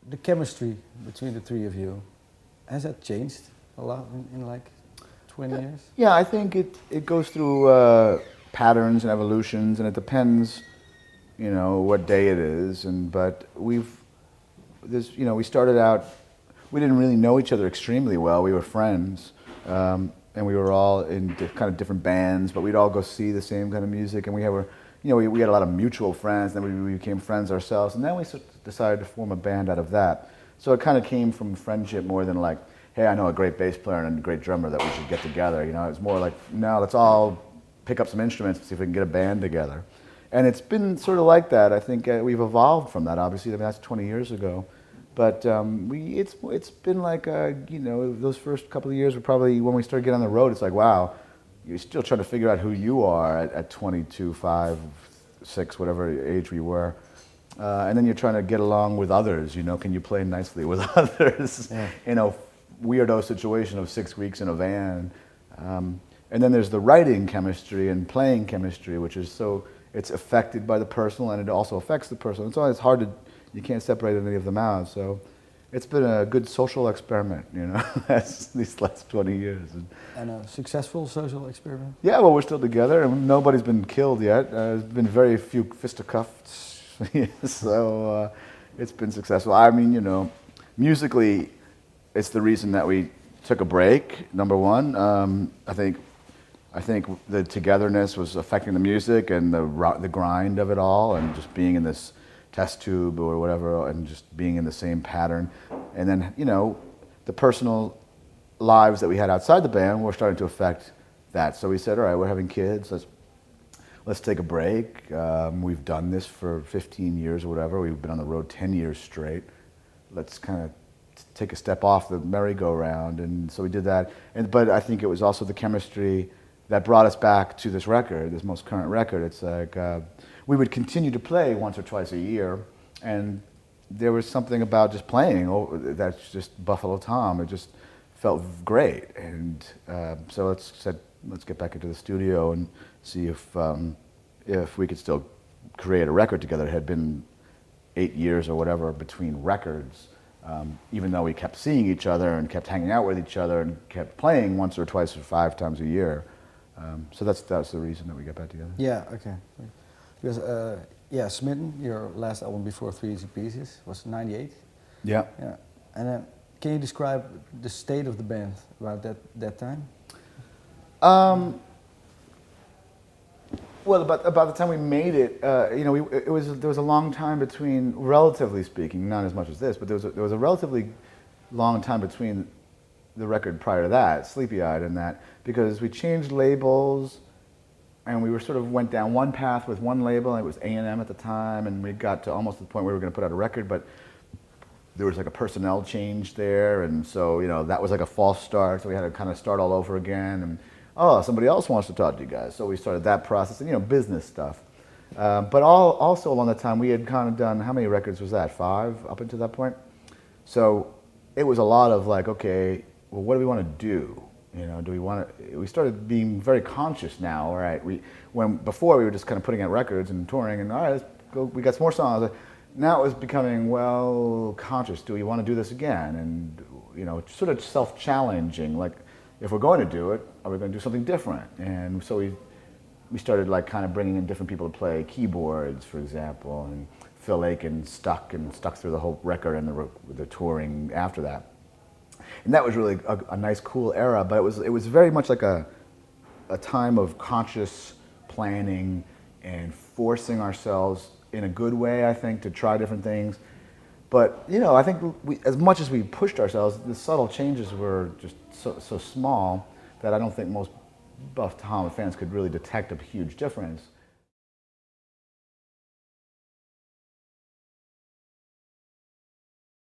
the chemistry between the three of you, has that changed a lot in like 20 years? Yeah, I think it goes through patterns and evolutions, and it depends, you know, what day it is. But we started out, we didn't really know each other extremely well. We were friends, and we were all in kind of different bands, but we'd all go see the same kind of music, and we had a lot of mutual friends. Then we became friends ourselves, and then we decided to form a band out of that. So it kind of came from friendship more than like, hey, I know a great bass player and a great drummer that we should get together. You know, it's more like, no, let's all pick up some instruments and see if we can get a band together. And it's been sort of like that. I think we've evolved from that. Obviously, I mean, that's 20 years ago. But it's been like, you know, those first couple of years were probably when we started getting on the road. It's like, wow, you're still trying to figure out who you are at 22, 5, 6, whatever age we were. And then you're trying to get along with others. You know, can you play nicely with others? Yeah. In a weirdo situation of 6 weeks in a van. And then there's the writing chemistry and playing chemistry, which is it's affected by the personal, and it also affects the personal. It's hard to, you can't separate any of them out. So it's been a good social experiment, you know, these last 20 years. And a successful social experiment? Yeah, well, we're still together, and nobody's been killed yet. There's been very few fisticuffs, so it's been successful. I mean, you know, musically, it's the reason that we took a break, number one. I think the togetherness was affecting the music and the grind of it all, and just being in this test tube or whatever, and just being in the same pattern. And then, you know, the personal lives that we had outside the band were starting to affect that. So we said, all right, we're having kids, let's take a break. We've done this for 15 years or whatever. We've been on the road 10 years straight. Let's kind of take a step off the merry-go-round. And so we did that. But I think it was also the chemistry that brought us back to this record, this most current record. It's like we would continue to play once or twice a year, and there was something about just playing that's just Buffalo Tom. It just felt great, and so let's get back into the studio and see if we could still create a record together. It had been 8 years or whatever between records, even though we kept seeing each other and kept hanging out with each other and kept playing once or twice or 5 times a year. So that's the reason that we got back together. Yeah, okay. Because, yeah, Smitten, your last album before 3 Easy Pieces, was 98. Yeah. Yeah. And then, can you describe the state of the band about that time? Well, about the time we made it, you know, there was a long time between, relatively speaking, not as much as this, but there was a relatively long time between the record prior to that, Sleepy Eyed, and that, because we changed labels, and we went down one path with one label, and it was A&M at the time, and we got to almost the point where we were going to put out a record, but there was like a personnel change there, and so, you know, that was like a false start, so we had to kind of start all over again, and somebody else wants to talk to you guys, so we started that process, and, you know, business stuff. But also along that time, we had kind of done, how many records was that, 5 up until that point? So it was a lot of like, okay, well, what do we want to do? You know, we started being very conscious now, all right? Before we were just kind of putting out records and touring, and all right, let's go, we got some more songs. Now it was becoming, well, conscious. Do we want to do this again? And, you know, sort of self-challenging, like, if we're going to do it, are we going to do something different? And so we started like kind of bringing in different people to play keyboards, for example, and Phil Aiken stuck through the whole record and the touring after that. And that was really a nice, cool era, but it was very much like a time of conscious planning and forcing ourselves in a good way, I think, to try different things. But, you know, I think as much as we pushed ourselves, the subtle changes were just so small that I don't think most Buff Tom fans could really detect a huge difference.